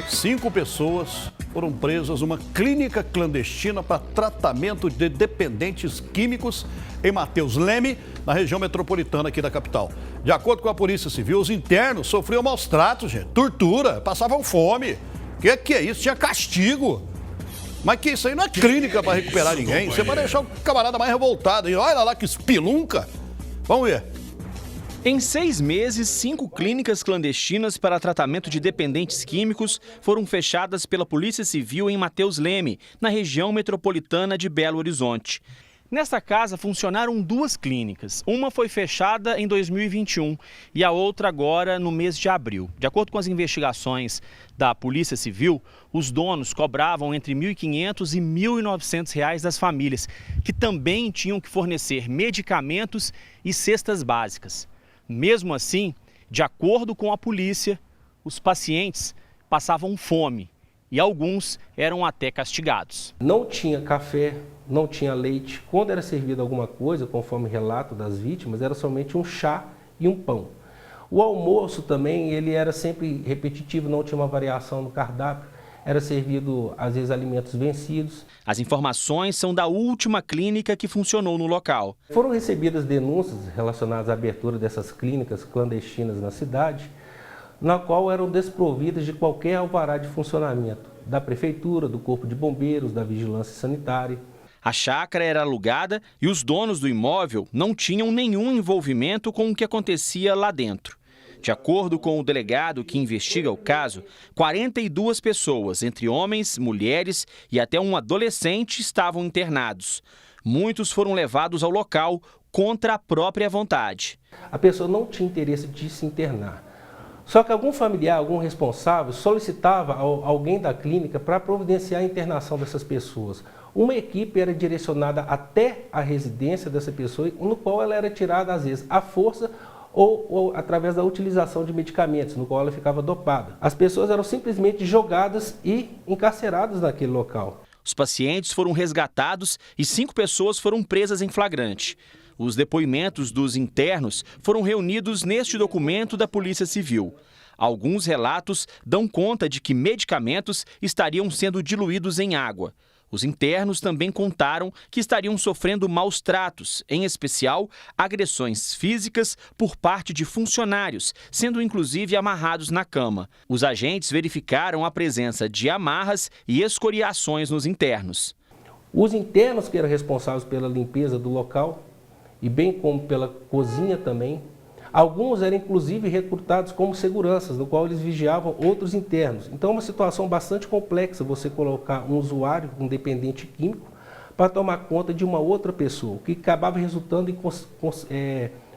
5 pessoas foram presas numa clínica clandestina para tratamento de dependentes químicos em Matheus Leme, na região metropolitana aqui da capital. De acordo com a Polícia Civil, os internos sofriam maus tratos, gente, tortura, passavam fome. Que é isso? Tinha castigo. Mas que isso aí não é clínica para recuperar ninguém. Você vai deixar o camarada mais revoltado. E olha lá que espelunca. Vamos ver. Em 6 meses, 5 clínicas clandestinas para tratamento de dependentes químicos foram fechadas pela Polícia Civil em Matheus Leme, na região metropolitana de Belo Horizonte. Nesta casa funcionaram 2 clínicas. Uma foi fechada em 2021 e a outra agora no mês de abril. De acordo com as investigações da Polícia Civil, os donos cobravam entre R$ 1.500 e R$ 1.900 das famílias, que também tinham que fornecer medicamentos e cestas básicas. Mesmo assim, de acordo com a polícia, os pacientes passavam fome e alguns eram até castigados. Não tinha café, não tinha leite. Quando era servido alguma coisa, conforme relato das vítimas, era somente um chá e um pão. O almoço também, ele era sempre repetitivo, não tinha uma variação no cardápio. Era servido, às vezes, alimentos vencidos. As informações são da última clínica que funcionou no local. Foram recebidas denúncias relacionadas à abertura dessas clínicas clandestinas na cidade, na qual eram desprovidas de qualquer alvará de funcionamento da Prefeitura, do Corpo de Bombeiros, da Vigilância Sanitária. A chácara era alugada e os donos do imóvel não tinham nenhum envolvimento com o que acontecia lá dentro. De acordo com o delegado que investiga o caso, 42 pessoas, entre homens, mulheres e até um adolescente, estavam internados. Muitos foram levados ao local contra a própria vontade. A pessoa não tinha interesse de se internar. Só que algum familiar, algum responsável, solicitava alguém da clínica para providenciar a internação dessas pessoas. Uma equipe era direcionada até a residência dessa pessoa, no qual ela era tirada, às vezes, à força ou através da utilização de medicamentos, no qual ela ficava dopada. As pessoas eram simplesmente jogadas e encarceradas naquele local. Os pacientes foram resgatados e 5 pessoas foram presas em flagrante. Os depoimentos dos internos foram reunidos neste documento da Polícia Civil. Alguns relatos dão conta de que medicamentos estariam sendo diluídos em água. Os internos também contaram que estariam sofrendo maus tratos, em especial agressões físicas por parte de funcionários, sendo inclusive amarrados na cama. Os agentes verificaram a presença de amarras e escoriações nos internos. Os internos que eram responsáveis pela limpeza do local e bem como pela cozinha também, alguns eram inclusive recrutados como seguranças, no qual eles vigiavam outros internos. Então é uma situação bastante complexa você colocar um usuário, um dependente químico, para tomar conta de uma outra pessoa, o que acabava resultando em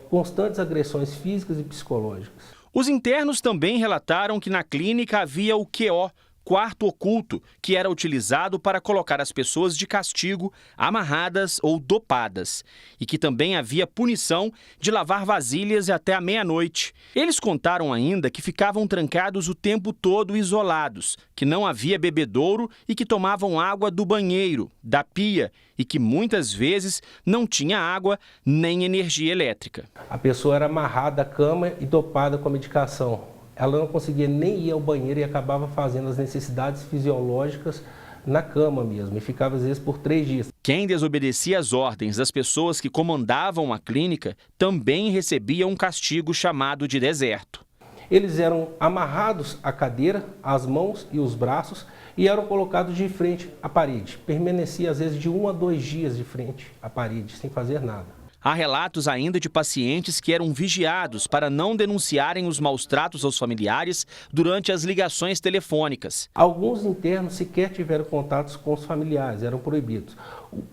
constantes agressões físicas e psicológicas. Os internos também relataram que na clínica havia o QO, quarto oculto, que era utilizado para colocar as pessoas de castigo, amarradas ou dopadas. E que também havia punição de lavar vasilhas até a meia-noite. Eles contaram ainda que ficavam trancados o tempo todo isolados, que não havia bebedouro e que tomavam água do banheiro, da pia, e que muitas vezes não tinha água nem energia elétrica. A pessoa era amarrada à cama e dopada com a medicação. Ela não conseguia nem ir ao banheiro e acabava fazendo as necessidades fisiológicas na cama mesmo, e ficava às vezes por 3 dias. Quem desobedecia às ordens das pessoas que comandavam a clínica também recebia um castigo chamado de deserto. Eles eram amarrados à cadeira, às mãos e os braços e eram colocados de frente à parede. Permanecia às vezes de 1 a 2 dias de frente à parede, sem fazer nada. Há relatos ainda de pacientes que eram vigiados para não denunciarem os maus tratos aos familiares durante as ligações telefônicas. Alguns internos sequer tiveram contatos com os familiares, eram proibidos.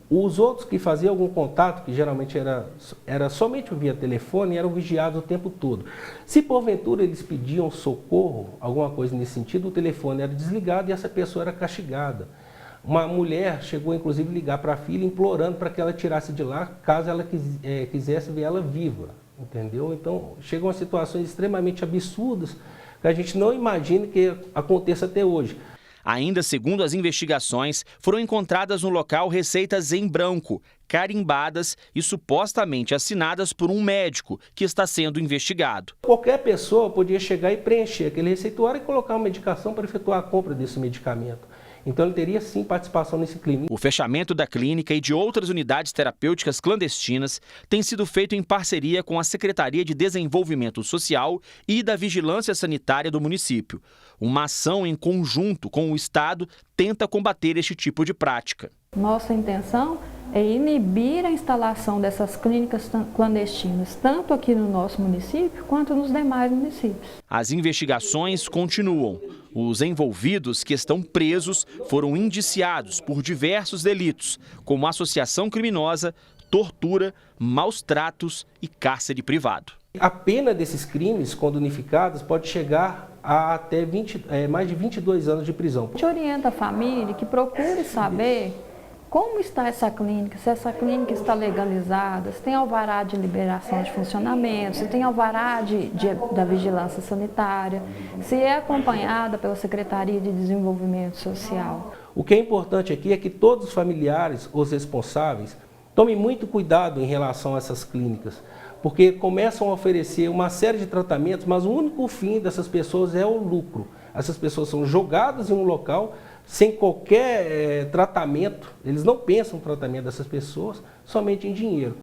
Os outros que faziam algum contato, que geralmente era somente via telefone, eram vigiados o tempo todo. Se porventura eles pediam socorro, alguma coisa nesse sentido, o telefone era desligado e essa pessoa era castigada. Uma mulher chegou inclusive a ligar para a filha implorando para que ela tirasse de lá, caso ela quisesse ver ela viva, entendeu? Então chegam a situações extremamente absurdas que a gente não imagina que aconteça até hoje. Ainda segundo as investigações, foram encontradas no local receitas em branco, carimbadas e supostamente assinadas por um médico que está sendo investigado. Qualquer pessoa podia chegar e preencher aquele receituário e colocar uma medicação para efetuar a compra desse medicamento. Então ele teria sim participação nesse crime. O fechamento da clínica e de outras unidades terapêuticas clandestinas tem sido feito em parceria com a Secretaria de Desenvolvimento Social e da Vigilância Sanitária do município. Uma ação em conjunto com o Estado tenta combater este tipo de prática. Nossa intenção é inibir a instalação dessas clínicas clandestinas, tanto aqui no nosso município quanto nos demais municípios. As investigações continuam. Os envolvidos que estão presos foram indiciados por diversos delitos, como associação criminosa, tortura, maus tratos e cárcere privado. A pena desses crimes, quando unificados, pode chegar a até mais de 22 anos de prisão. A gente orienta a família que procure saber como está essa clínica, se essa clínica está legalizada, se tem alvará de liberação de funcionamento, se tem alvará da vigilância sanitária, se é acompanhada pela Secretaria de Desenvolvimento Social. O que é importante aqui é que todos os familiares, os responsáveis, tomem muito cuidado em relação a essas clínicas, porque começam a oferecer uma série de tratamentos, mas o único fim dessas pessoas é o lucro. Essas pessoas são jogadas em um local sem qualquer tratamento, eles não pensam no tratamento dessas pessoas, somente em dinheiro.